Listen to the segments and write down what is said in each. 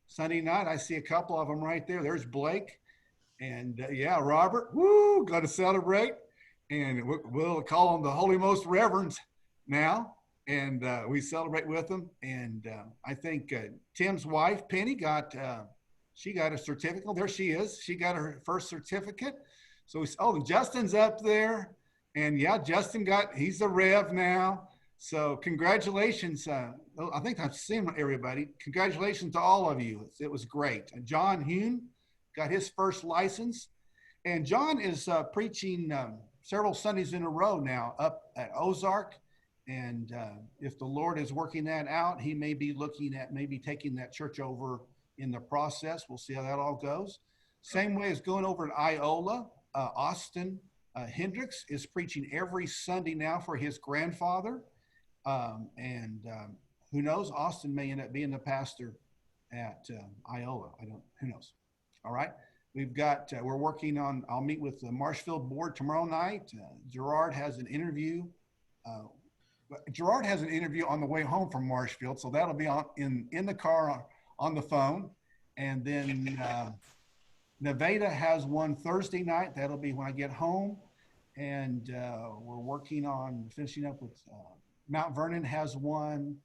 Sunday night. I see a couple of them right there. There's Blake and yeah, Robert. Woo, got to celebrate. And we'll call them the Holy Most Reverends now. And we celebrate with them. And I think Tim's wife, Penny, she got a certificate. Oh, there she is. She got her first certificate. So Justin's up there. And yeah, he's a Rev now. So congratulations. I think I've seen everybody. Congratulations to all of you. It was great. And John Hune got his first license. And John is preaching several Sundays in a row now up at Ozark. And if the Lord is working that out, he may be looking at maybe taking that church over in the process. We'll see how that all goes. Same way as going over at Iola. Austin Hendricks is preaching every Sunday now for his grandfather. And who knows? Austin may end up being the pastor at Iola. Who knows? All right. We're working on, I'll meet with the Marshfield board tomorrow night. Gerard has an interview. Gerard has an interview on the way home from Marshfield. So that'll be in the car on the phone. And then Nevada has one Thursday night. That'll be when I get home. And we're working on finishing up with Mount Vernon has one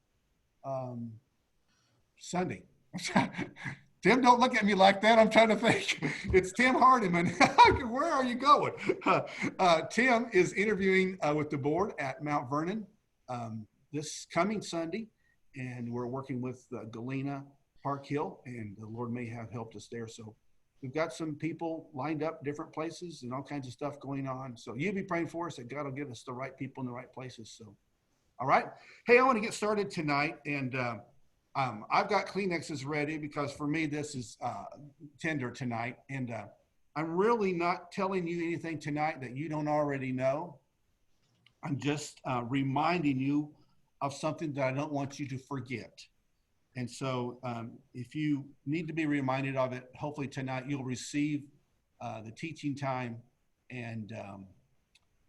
Sunday. Tim, don't look at me like that. I'm trying to think. It's Tim Hardiman. Where are you going? Tim is interviewing with the board at Mount Vernon this coming Sunday, and we're working with Galena Park Hill, and the Lord may have helped us there. So we've got some people lined up different places and all kinds of stuff going on. So you be praying for us that God will give us the right people in the right places. So, all right. Hey, I want to get started tonight, and I've got Kleenexes ready because for me, this is tender tonight. And I'm really not telling you anything tonight that you don't already know. I'm just reminding you of something that I don't want you to forget. And so if you need to be reminded of it, hopefully tonight you'll receive the teaching time. And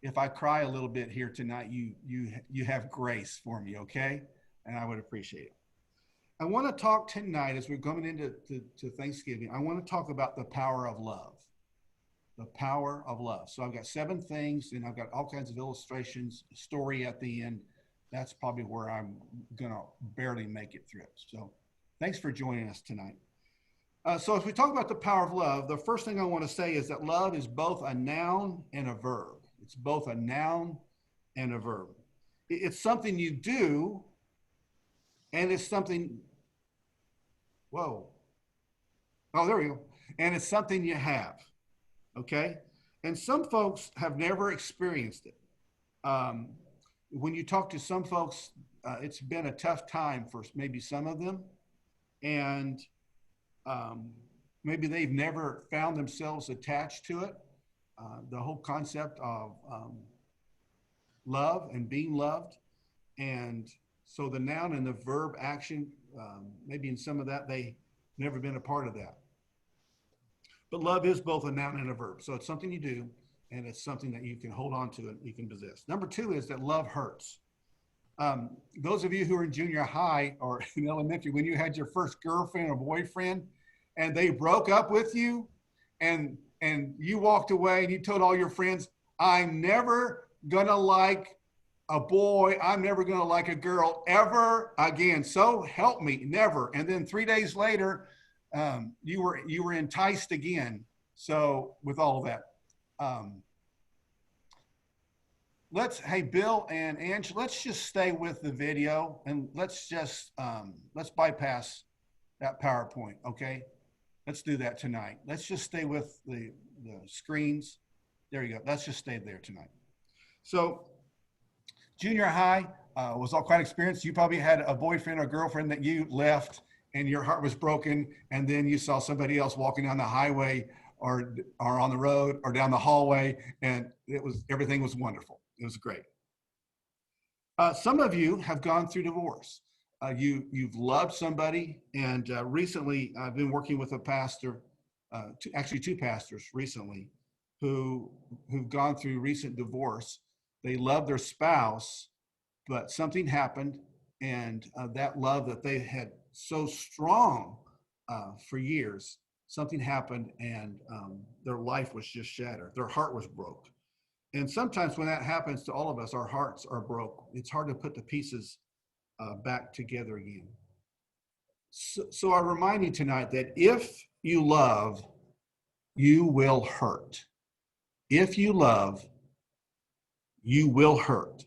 if I cry a little bit here tonight, you have grace for me, okay? And I would appreciate it. I want to talk tonight as we're coming into Thanksgiving. I want to talk about the power of love. The power of love. So I've got 7 things, and I've got all kinds of illustrations, story at the end. That's probably where I'm going to barely make it through. So thanks for joining us tonight. So as we talk about the power of love, the first thing I want to say is that love is both a noun and a verb. It's both a noun and a verb. It's something you do, and it's something, whoa. Oh, there we go. And it's something you have, okay? And some folks have never experienced it. When you talk to some folks, it's been a tough time for maybe some of them. And maybe they've never found themselves attached to it. The whole concept of love and being loved. And so the noun and the verb action, maybe in some of that, they've never been a part of that. But love is both a noun and a verb. So it's something you do, and it's something that you can hold on to and you can possess. Number 2 is that love hurts. Those of you who are in junior high or in elementary, when you had your first girlfriend or boyfriend and they broke up with you and you walked away and you told all your friends, I'm never gonna like a boy, I'm never gonna like a girl ever again. So help me, never. And then 3 days later, you were enticed again. So with all of that, hey, Bill and Ange, let's just stay with the video and let's bypass that PowerPoint, okay? Let's do that tonight. Let's just stay with the screens. There you go. Let's just stay there tonight. So junior high was all quite an experience. You probably had a boyfriend or girlfriend that you left and your heart was broken, and then you saw somebody else walking down the highway or on the road or down the hallway, and everything was wonderful. It was great. Some of you have gone through divorce. You've loved somebody, and recently I've been working with a pastor, actually 2 pastors recently, who've gone through recent divorce. They love their spouse, but something happened, and that love that they had so strong for years. Something happened and their life was just shattered. Their heart was broke. And sometimes when that happens to all of us, our hearts are broke. It's hard to put the pieces back together again. So I remind you tonight that if you love, you will hurt. If you love, you will hurt.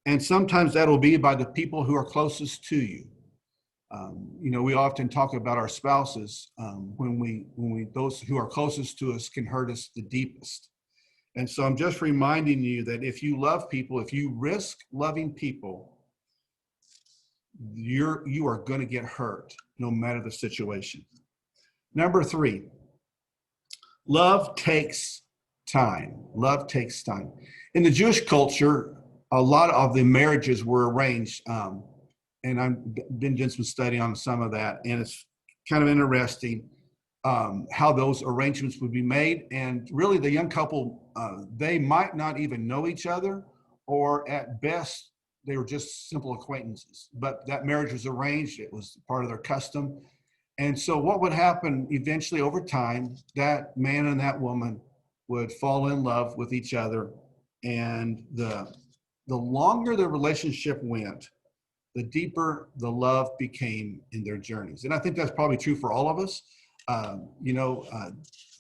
And sometimes that'll be by the people who are closest to you. We often talk about our spouses when those who are closest to us can hurt us the deepest. And so I'm just reminding you that if you love people, if you risk loving people, you are going to get hurt no matter the situation. Number 3, love takes time. Love takes time. In the Jewish culture, a lot of the marriages were arranged, and I've been doing some study on some of that, and it's kind of interesting how those arrangements would be made. And really, the young couple, they might not even know each other, or at best, they were just simple acquaintances. But that marriage was arranged. It was part of their custom. And so what would happen eventually over time, that man and that woman would fall in love with each other. And the longer the relationship went, the deeper the love became in their journeys. And I think that's probably true for all of us.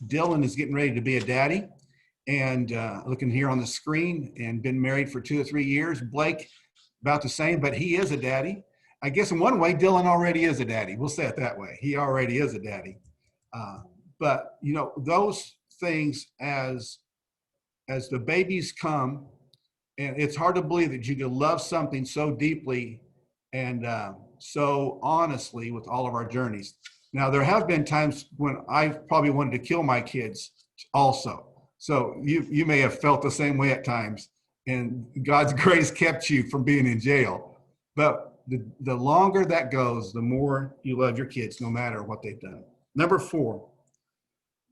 Dylan is getting ready to be a daddy, and looking here on the screen, and been married for 2 or 3 years. Blake, about the same, but he is a daddy. I guess in one way, Dylan already is a daddy. We'll say it that way. He already is a daddy. But those things, as the babies come, and it's hard to believe that you can love something so deeply and so honestly with all of our journeys. Now, there have been times when I probably wanted to kill my kids also. So you may have felt the same way at times, and God's grace kept you from being in jail. But the longer that goes, the more you love your kids, no matter what they've done. Number 4,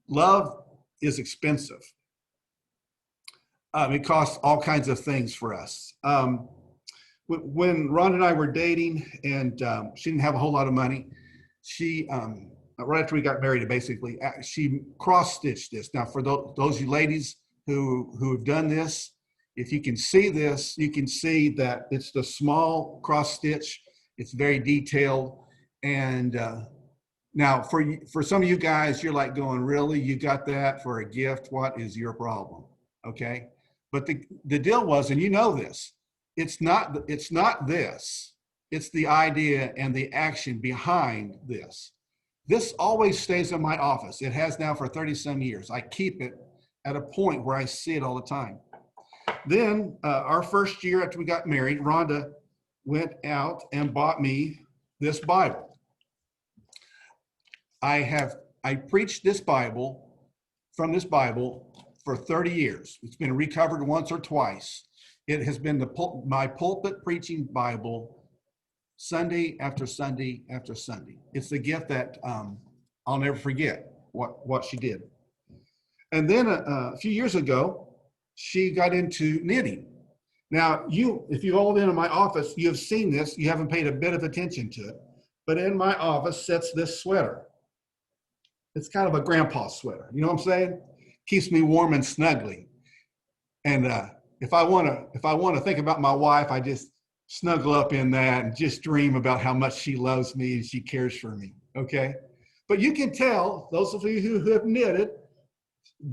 love is expensive. It costs all kinds of things for us. When Ron and I were dating, and she didn't have a whole lot of money, she, right after we got married, basically, she cross-stitched this. Now, for those you ladies who have done this, if you can see this, you can see that it's the small cross-stitch. It's very detailed. And now, for some of you guys, you're like going, really? You got that for a gift? What is your problem? Okay? But the deal was, and you know this, it's not this. It's the idea and the action behind this. This always stays in my office. It has now for 30-some years. I keep it at a point where I see it all the time. Then our first year after we got married, Rhonda went out and bought me this Bible. I preached this Bible from this Bible for 30 years. It's been recovered once or twice. It has been my pulpit preaching Bible Sunday after Sunday after Sunday. It's the gift that I'll never forget what she did. And then a few years ago, she got into knitting. Now, if you've all been in my office, you have seen this. You haven't paid a bit of attention to it. But in my office sits this sweater. It's kind of a grandpa sweater. You know what I'm saying? Keeps me warm and snuggly. And if I want to think about my wife, I just snuggle up in that and just dream about how much she loves me and she cares for me. Okay? But you can tell, those of you who have knitted,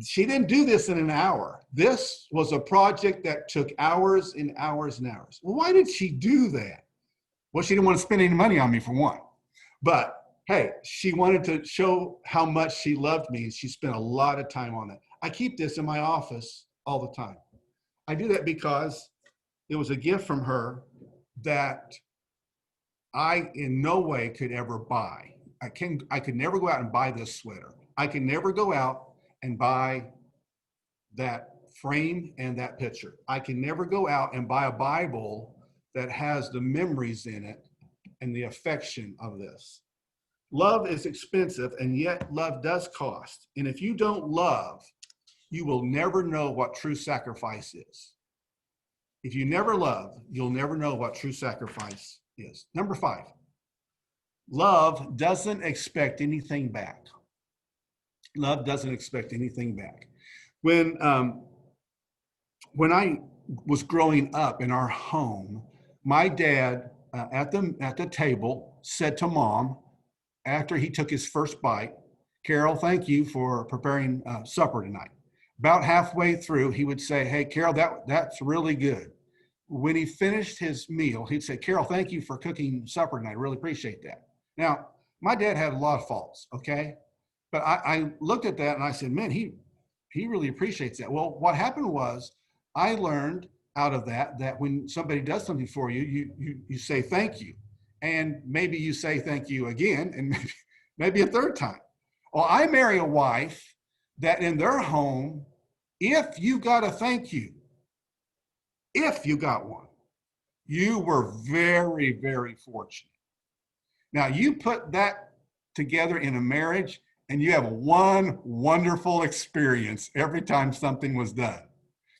she didn't do this in an hour. This was a project that took hours and hours and hours. Well, why did she do that? Well, she didn't want to spend any money on me, for one. But hey, she wanted to show how much she loved me, and she spent a lot of time on it. I keep this in my office all the time. I do that because it was a gift from her that I in no way could ever buy. I could never go out and buy this sweater. I could never go out and buy that frame and that picture. I can never go out and buy a Bible that has the memories in it and the affection of this. Love is expensive, and yet love does cost. And if you don't love, you will never know what true sacrifice is. If you never love, you'll never know what true sacrifice is. Number 5, Love doesn't expect anything back. Love doesn't expect anything back. When I was growing up in our home, my dad at the table said to mom after he took his first bite, "Carol, thank you for preparing supper tonight." About halfway through, he would say, "Hey, Carol, that's really good." When he finished his meal, he'd say, "Carol, thank you for cooking supper tonight. I really appreciate that." Now, my dad had a lot of faults, okay? But I looked at that and I said, man, he really appreciates that. Well, what happened was I learned out of that when somebody does something for you, you say thank you. And maybe you say thank you again and maybe a third time. Well, I marry a wife that in their home, if you got a thank you, if you got one, you were very, very fortunate. Now, you put that together in a marriage, and you have one wonderful experience every time something was done.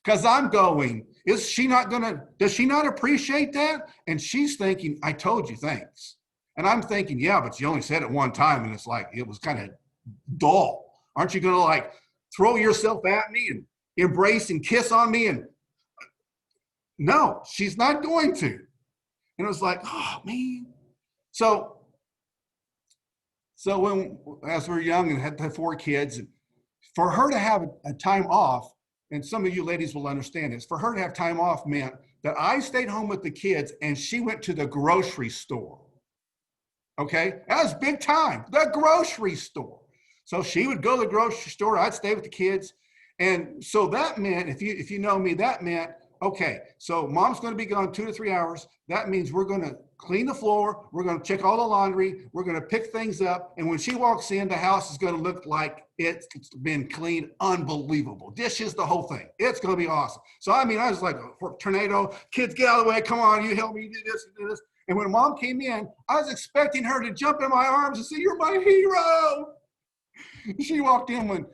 Because I'm going, does she not appreciate that? And she's thinking, I told you, thanks. And I'm thinking, yeah, but you only said it one time, and it's like, it was kind of dull. Aren't you going to like throw yourself at me and embrace and kiss on me? And no, she's not going to. And it was like, oh, man. So when, as we were young and had 4 kids, for her to have a time off, and some of you ladies will understand this, for her to have time off meant that I stayed home with the kids and she went to the grocery store. Okay, that was big time, the grocery store. So she would go to the grocery store, I'd stay with the kids. And so that meant, if you know me, that meant, okay, so mom's going to be gone 2 to 3 hours. That means we're going to clean the floor. We're going to check all the laundry. We're going to pick things up. And when she walks in, the house is going to look like it's been cleaned. Unbelievable. Dishes, the whole thing. It's going to be awesome. So, I mean, I was like a tornado. Kids, get out of the way. Come on, you help me do this, do this. And when mom came in, I was expecting her to jump in my arms and say, "You're my hero." She walked in when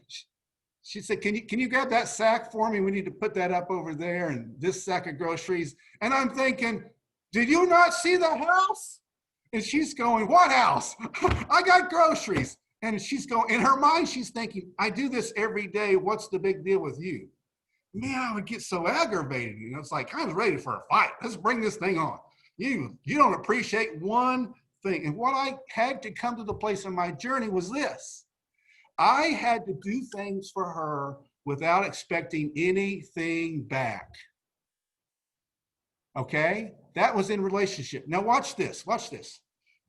she said, can you grab that sack for me? We need to put that up over there, and this sack of groceries. And I'm thinking, did you not see the house? And she's going, what house? I got groceries. And she's going, in her mind, she's thinking, I do this every day. What's the big deal with you? Man, I would get so aggravated. You know, it's like, I was ready for a fight. Let's bring this thing on. You don't appreciate one thing. And what I had to come to the place in my journey was this. I had to do things for her without expecting anything back. Okay? That was in relationship. Now watch this. Watch this.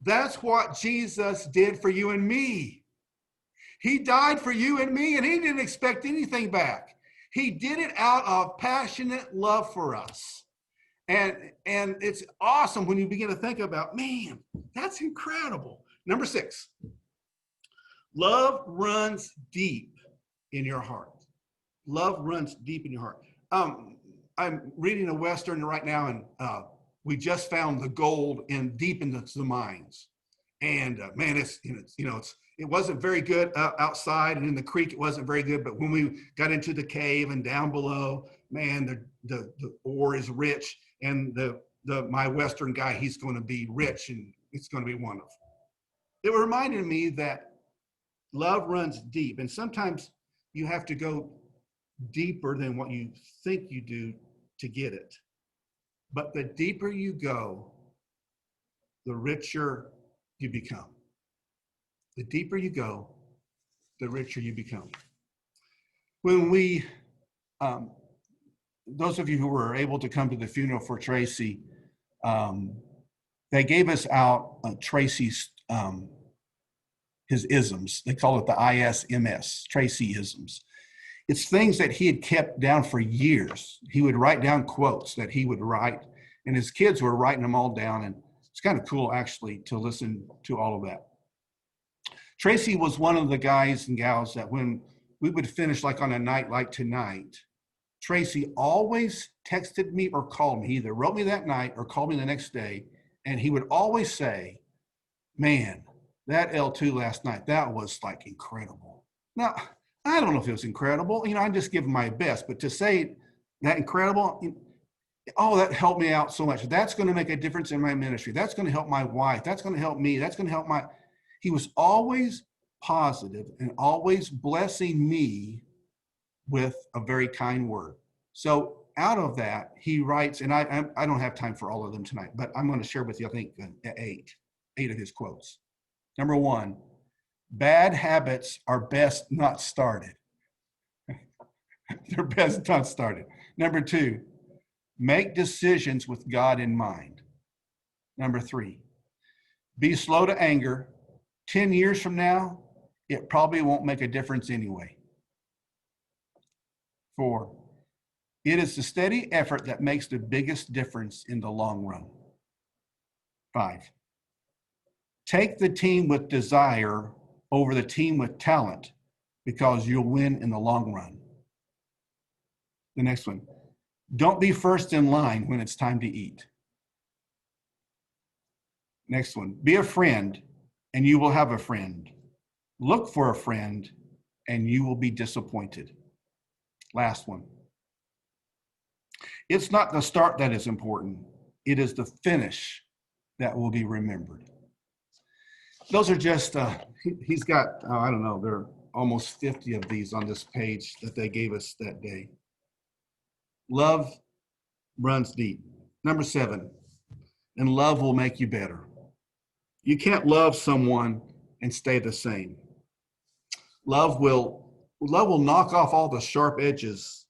That's what Jesus did for you and me. He died for you and me, and he didn't expect anything back. He did it out of passionate love for us. And it's awesome when you begin to think about, man, that's incredible. Number 6. Love runs deep in your heart. Love runs deep in your heart. I'm reading a Western right now, and we just found the gold deep into the mines. And man, it wasn't very good outside, and in the creek it wasn't very good. But when we got into the cave and down below, man, the ore is rich, and my Western guy, he's going to be rich, and it's going to be wonderful. It reminded me that love runs deep, and sometimes you have to go deeper than what you think you do to get it. But the deeper you go, the richer you become. The deeper you go, the richer you become. When we, those of you who were able to come to the funeral for Tracy, they gave us out Tracy's his isms. They call it the ISMS, Tracy isms. It's things that he had kept down for years. He would write down quotes that he would write, and his kids were writing them all down. And it's kind of cool, actually, to listen to all of that. Tracy was one of the guys and gals that when we would finish, like on a night like tonight, Tracy always texted me or called me. He either wrote me that night or called me the next day, and he would always say, man, that L2 last night, that was like incredible. Now, I don't know if it was incredible. You know, I just give my best, but to say that incredible, Oh, that helped me out so much. That's going to make a difference in my ministry. That's going to help my wife. That's going to help me. That's going to help my. He was always positive and always blessing me with a very kind word. So out of that, he writes, and I don't have time for all of them tonight, but I'm going to share with you, I think, eight of his quotes. Number one, bad habits are best not started. They're best not started. Number two, make decisions with God in mind. Number three, be slow to anger. 10 years from now, it probably won't make a difference anyway. Four, it is the steady effort that makes the biggest difference in the long run. Five, take the team with desire over the team with talent because you'll win in the long run. The next one, don't be first in line when it's time to eat. Next one, be a friend and you will have a friend. Look for a friend and you will be disappointed. Last one, it's not the start that is important. It is the finish that will be remembered. Those are just, he's got, I don't know, there are almost 50 of these on this page that they gave us that day. Love runs deep. Number 7, and love will make you better. You can't love someone and stay the same. Love will knock off all the sharp edges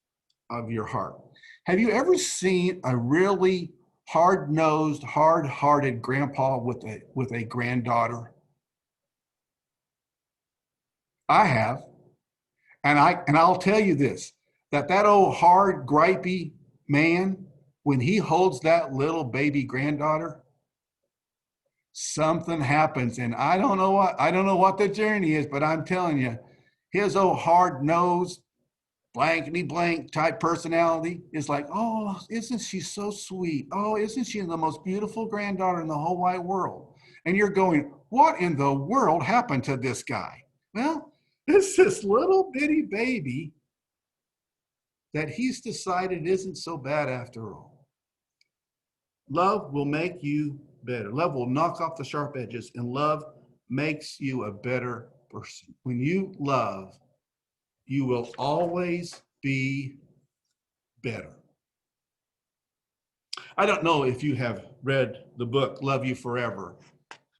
of your heart. Have you ever seen a really hard-nosed, hard-hearted grandpa with a granddaughter? I have. And I'll tell you this, that old hard, gripey man, when he holds that little baby granddaughter, something happens. And I don't know what the journey is, but I'm telling you, his old hard-nosed, blankety blank type personality is like, oh, isn't she so sweet? Oh, isn't she the most beautiful granddaughter in the whole wide world? And you're going, what in the world happened to this guy? Well, it's this little bitty baby that he's decided isn't so bad after all. Love will make you better. Love will knock off the sharp edges, and love makes you a better person. When you love, you will always be better. I don't know if you have read the book, Love You Forever.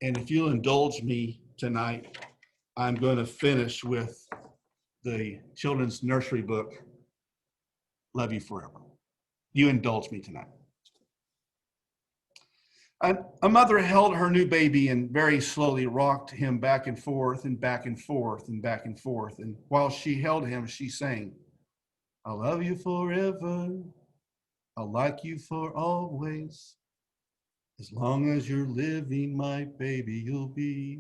And if you'll indulge me tonight, I'm going to finish with the children's nursery book, Love You Forever. You indulge me tonight. A mother held her new baby and very slowly rocked him back and forth and back and forth and back and forth. And while she held him, she sang, I love you forever. I'll like you for always. As long as you're living, my baby, you'll be.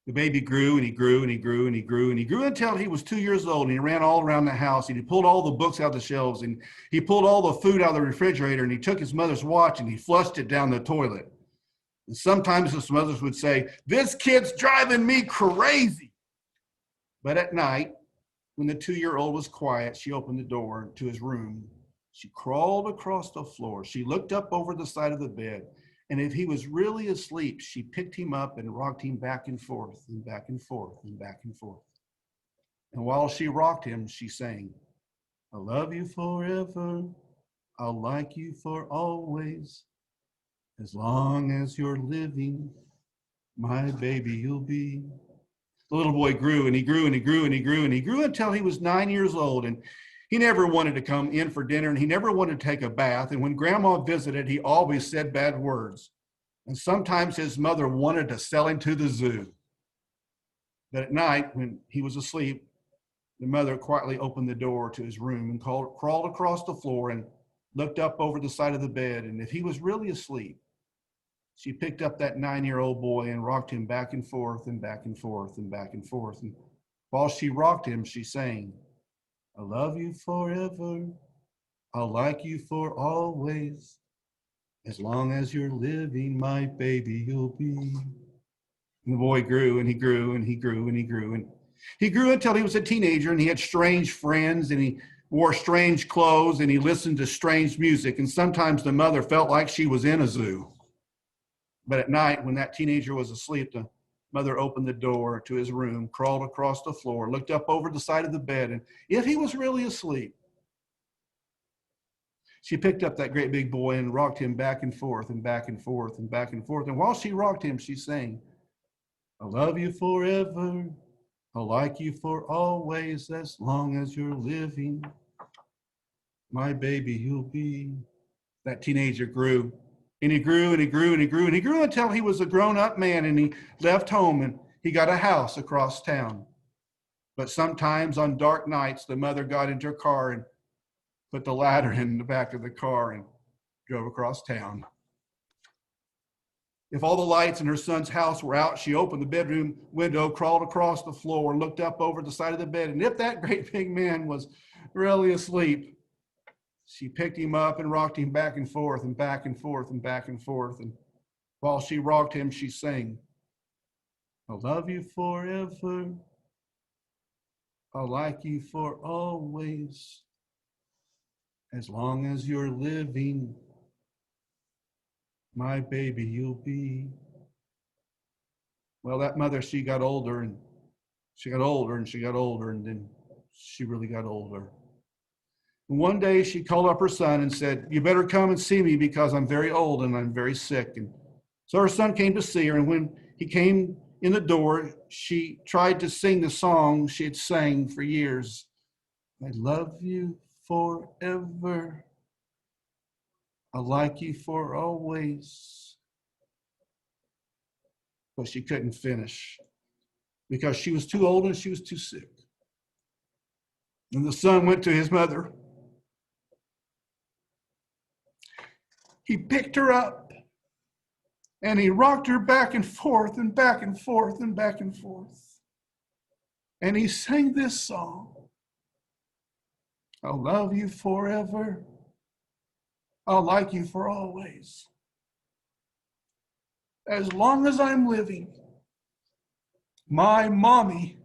The baby grew and he grew and he grew and he grew and he grew until he was 2 years old, and he ran all around the house and he pulled all the books out of the shelves and he pulled all the food out of the refrigerator and he took his mother's watch and he flushed it down the toilet. And sometimes his mothers would say, this kid's driving me crazy. But at night, when the 2-year-old was quiet, she opened the door to his room. She crawled across the floor. She looked up over the side of the bed. And if he was really asleep, she picked him up and rocked him back and forth and back and forth and back and forth. And while she rocked him, she sang, I love you forever. I'll like you for always. As long as you're living, my baby you'll be. The little boy grew and he grew and he grew and he grew and he grew until he was 9 years old. And he never wanted to come in for dinner, and he never wanted to take a bath. And when grandma visited, he always said bad words. And sometimes his mother wanted to sell him to the zoo. But at night, when he was asleep, the mother quietly opened the door to his room and crawled across the floor and looked up over the side of the bed. And if he was really asleep, she picked up that 9-year-old boy and rocked him back and forth and back and forth and back and forth. And while she rocked him, she sang, I love you forever. I'll like you for always. As long as you're living, my baby you'll be. And the boy grew and he grew and he grew and he grew. And he grew until he was a teenager, and he had strange friends, and he wore strange clothes, and he listened to strange music. And sometimes the mother felt like she was in a zoo. But at night, when that teenager was asleep, the mother opened the door to his room, crawled across the floor, looked up over the side of the bed, and if he was really asleep, she picked up that great big boy and rocked him back and forth and back and forth and back and forth. And while she rocked him, she sang, "I love you forever. I'll like you for always, as long as you're living. My baby, you'll be." That teenager grew, and he grew, and he grew, and he grew, and he grew until he was a grown-up man, and he left home, and he got a house across town. But sometimes on dark nights, the mother got into her car and put the ladder in the back of the car and drove across town. If all the lights in her son's house were out, she opened the bedroom window, crawled across the floor, looked up over the side of the bed, and if that great big man was really asleep, she picked him up and rocked him back and forth and back and forth and back and forth. And while she rocked him, she sang, "I'll love you forever. I'll like you for always, as long as you're living. My baby, you'll be." Well, that mother, she got older, and she got older, and she got older, and then she really got older. And one day she called up her son and said, "You better come and see me because I'm very old and I'm very sick." And so her son came to see her, and when he came in the door, she tried to sing the song she had sang for years. "I love you forever. I'll like you for always." But she couldn't finish because she was too old and she was too sick. And the son went to his mother. He picked her up and he rocked her back and forth and back and forth and back and forth. And he sang this song, "I'll love you forever. I'll like you for always. As long as I'm living, my mommy,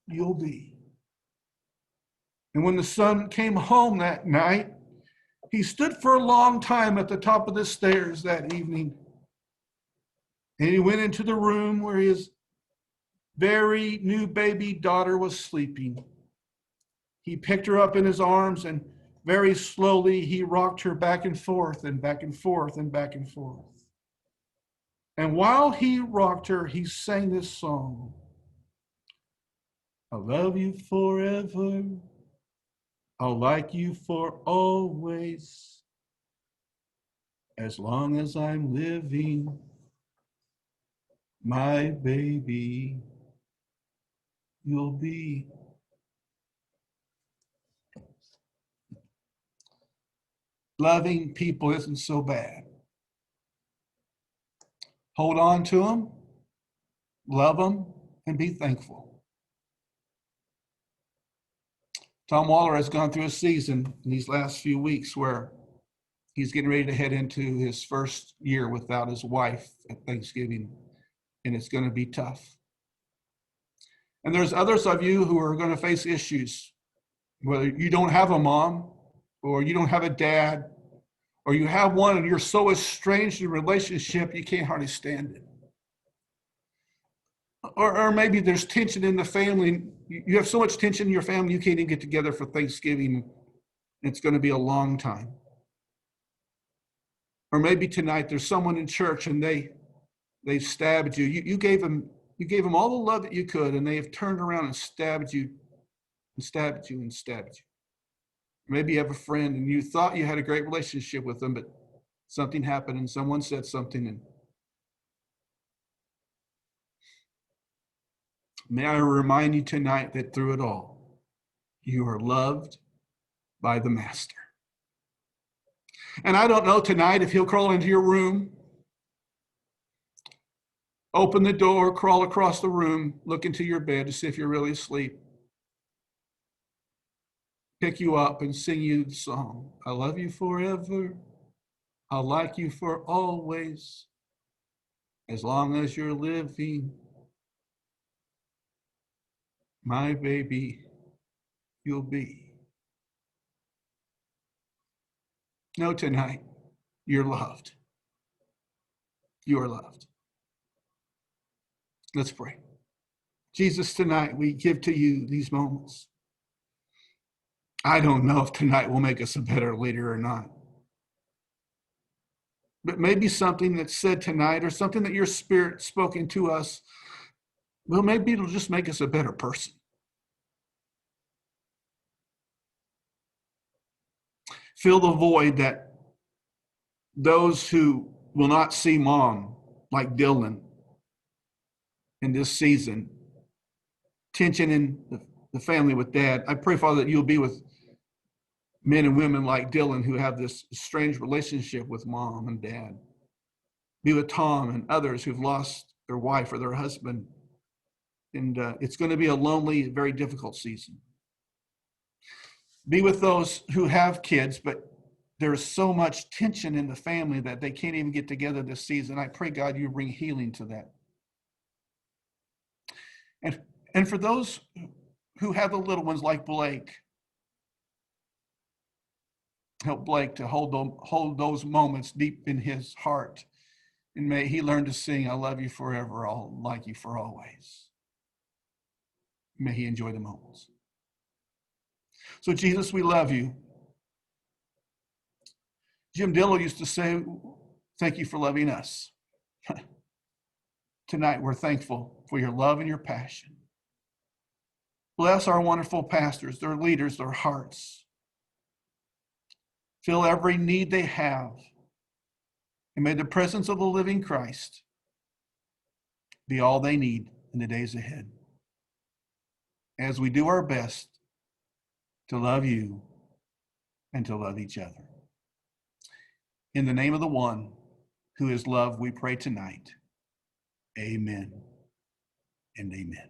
you'll be." And when the son came home that night, he stood for a long time at the top of the stairs that evening. And he went into the room where his very new baby daughter was sleeping. He picked her up in his arms and very slowly he rocked her back and forth and back and forth and back and forth. And while he rocked her, he sang this song, "I'll love you forever. I'll like you for always. As long as I'm living, my baby, you'll be." Loving people isn't so bad. Hold on to them, love them, and be thankful. Tom Waller has gone through a season in these last few weeks where he's getting ready to head into his first year without his wife at Thanksgiving, and it's going to be tough. And there's others of you who are going to face issues, whether you don't have a mom or you don't have a dad, or you have one and you're so estranged in relationship you can't hardly stand it. Or maybe there's tension in the family. You have so much tension in your family you can't even get together for Thanksgiving. It's going to be a long time. Or maybe tonight there's someone in church and they stabbed you. You gave them all the love that you could, and they have turned around and stabbed you and stabbed you and stabbed you. Maybe you have a friend and you thought you had a great relationship with them, but something happened and someone said something. And may I remind you tonight that through it all, you are loved by the Master. And I don't know tonight if he'll crawl into your room, open the door, crawl across the room, look into your bed to see if you're really asleep, pick you up and sing you the song, "I love you forever. I'll like you for always. As long as you're living, my baby, you'll be." know tonight you're loved. You are loved. Let's pray. Jesus, tonight we give to you these moments. I don't know if tonight will make us a better leader or not. But maybe something that's said tonight or something that your Spirit spoken to us, well, maybe it'll just make us a better person. Fill the void that those who will not see mom, like Dylan, in this season, tension in the family with dad. I pray, Father, that you'll be with men and women like Dylan who have this strange relationship with mom and dad. Be with Tom and others who've lost their wife or their husband. And it's going to be a lonely, very difficult season. Be with those who have kids, but there's so much tension in the family that they can't even get together this season. I pray, God, you bring healing to that. And for those who have the little ones like Blake, help Blake to hold those moments deep in his heart. And may he learn to sing, I love you forever, I'll like you for always. May he enjoy the moments. So Jesus, we love you. Jim Dillow used to say, thank you for loving us. Tonight, we're thankful for your love and your passion. Bless our wonderful pastors, their leaders, their hearts. Fill every need they have. And may the presence of the living Christ be all they need in the days ahead. As we do our best to love you and to love each other. In the name of the one who is love, we pray tonight. Amen and amen.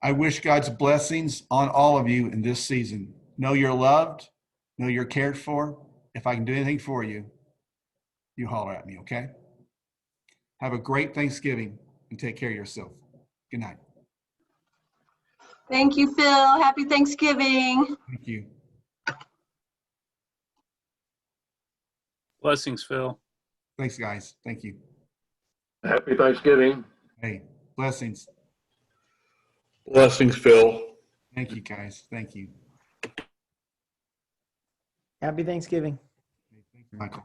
I wish God's blessings on all of you in this season. Know you're loved. Know you're cared for. If I can do anything for you, you holler at me, okay? Have a great Thanksgiving and take care of yourself. Good night. Thank you, Phil. Happy Thanksgiving. Thank you. Blessings, Phil. Thanks, guys. Thank you. Happy Thanksgiving. Hey, blessings. Blessings, Phil. Thank you, guys. Thank you. Happy Thanksgiving. Thank you, Michael.